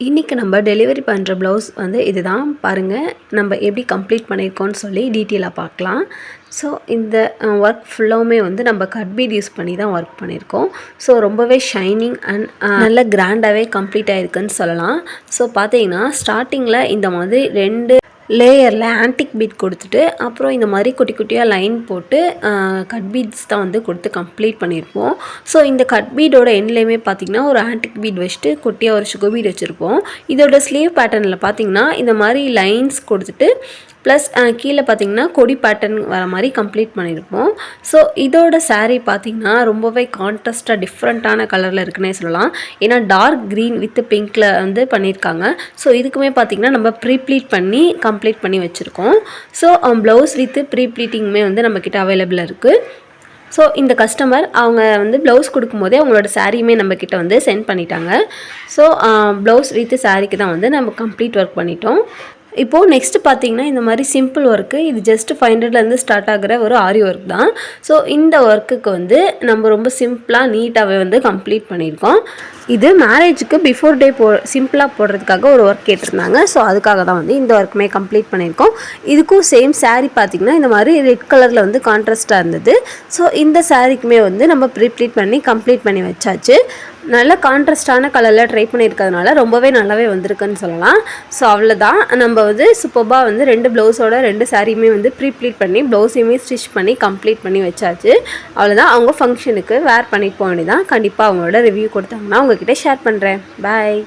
இன்றைக்கி நம்ம டெலிவரி பண்ணுற ப்ளவுஸ் வந்து இதுதான் பாருங்கள். நம்ம எப்படி கம்ப்ளீட் பண்ணியிருக்கோன்னு சொல்லி டீட்டெயிலாக பார்க்கலாம். ஸோ இந்த ஒர்க் ஃபுல்லாகவுமே வந்து நம்ம கட் பீட் யூஸ் பண்ணி தான் ஒர்க் பண்ணியிருக்கோம். ஸோ ரொம்பவே ஷைனிங் அண்ட் நல்ல கிராண்டாகவே கம்ப்ளீட் ஆகிருக்குன்னு சொல்லலாம். ஸோ பார்த்தீங்கன்னா ஸ்டார்டிங்கில் இந்த மாதிரி 2 லேயரில் ஆன்டிக் பீட் கொடுத்துட்டு அப்புறம் இந்த மாதிரி குட்டி குட்டியாக லைன் போட்டு கட் பீட்ஸ் தான் வந்து கொடுத்து கம்ப்ளீட் பண்ணியிருப்போம். ஸோ இந்த கட் பீடோட எண்ட்லேயுமே பார்த்திங்கன்னா ஒரு ஆன்டிக் பீட் வச்சுட்டு குட்டியாக ஒரு சுகர் பீட் வச்சுருப்போம். இதோட ஸ்லீவ் பேட்டர்னில் பார்த்திங்கன்னா இந்த மாதிரி லைன்ஸ் கொடுத்துட்டு ப்ளஸ் கீழே பார்த்திங்கன்னா கொடி பேட்டர்ன் வர மாதிரி கம்ப்ளீட் பண்ணியிருப்போம். ஸோ இதோட சாரீ பார்த்திங்கன்னா ரொம்பவே கான்ட்ராஸ்ட்டாக டிஃப்ரெண்ட்டான கலரில் இருக்குன்னே சொல்லலாம். ஏன்னா டார்க் க்ரீன் வித் பிங்க்கில் வந்து பண்ணியிருக்காங்க. ஸோ இதுக்குமே பார்த்திங்கன்னா நம்ம ப்ரீப்ளீட் பண்ணி கம்ப்ளீட் பண்ணி வச்சுருக்கோம். ஸோ ப்ளவுஸ் வித் ப்ரீப்ளீட்டிங்குமே வந்து நம்மக்கிட்ட அவைலபிளாக இருக்குது. ஸோ இந்த கஸ்டமர் அவங்க வந்து ப்ளவுஸ் கொடுக்கும்போதே அவங்களோட சாரியுமே நம்மக்கிட்ட வந்து சென்ட் பண்ணிட்டாங்க. ஸோ ப்ளவுஸ் வித் சாரீக்கு தான் வந்து நம்ம கம்ப்ளீட் ஒர்க் பண்ணிட்டோம். இப்போது நெக்ஸ்ட்டு பார்த்திங்கன்னா இந்த மாதிரி சிம்பிள் ஒர்க்கு இது ஜஸ்ட் 500லேருந்து ஸ்டார்ட் ஆகிற ஒரு ஆரி ஒர்க் தான். ஸோ இந்த ஒர்க்குக்கு வந்து நம்ம ரொம்ப சிம்பிளாக நீட்டாகவே வந்து கம்ப்ளீட் பண்ணியிருக்கோம். இது மேரேஜுக்கு பிஃபோர் டே சிம்பிளாக போடுறதுக்காக ஒரு ஒர்க் கேட்டிருந்தாங்க. ஸோ அதுக்காக தான் வந்து இந்த ஒர்க்குமே கம்ப்ளீட் பண்ணியிருக்கோம். இதுக்கும் சேம் சாரீ பார்த்திங்கன்னா இந்த மாதிரி ரெட் கலரில் வந்து கான்ட்ராஸ்ட்டாக இருந்தது. ஸோ இந்த சாரீக்குமே வந்து நம்ம ப்ரீப்ளீட் பண்ணி கம்ப்ளீட் பண்ணி வச்சாச்சு. நல்ல கான்ட்ராஸ்டான கலரில் ட்ரை பண்ணியிருக்கிறதுனால ரொம்பவே நல்லாவே வந்திருக்குன்னு சொல்லலாம். ஸோ அவ்வளோதான். நம்ம வந்து சூப்பராக வந்து 2 ப்ளவுஸோட 2 சாரியுமே வந்து ப்ரீப்ளீட் பண்ணி ப்ளவுஸையுமே ஸ்டிச் பண்ணி கம்ப்ளீட் பண்ணி வச்சாச்சு. அவ்வளோதான். அவங்க ஃபங்க்ஷனுக்கு வேர் பண்ணிட்டு போக வேண்டியதான். கண்டிப்பாக அவங்களோட ரிவ்யூ கொடுத்தாங்கன்னா உங்ககிட்ட ஷேர் பண்ணுறேன். பாய்.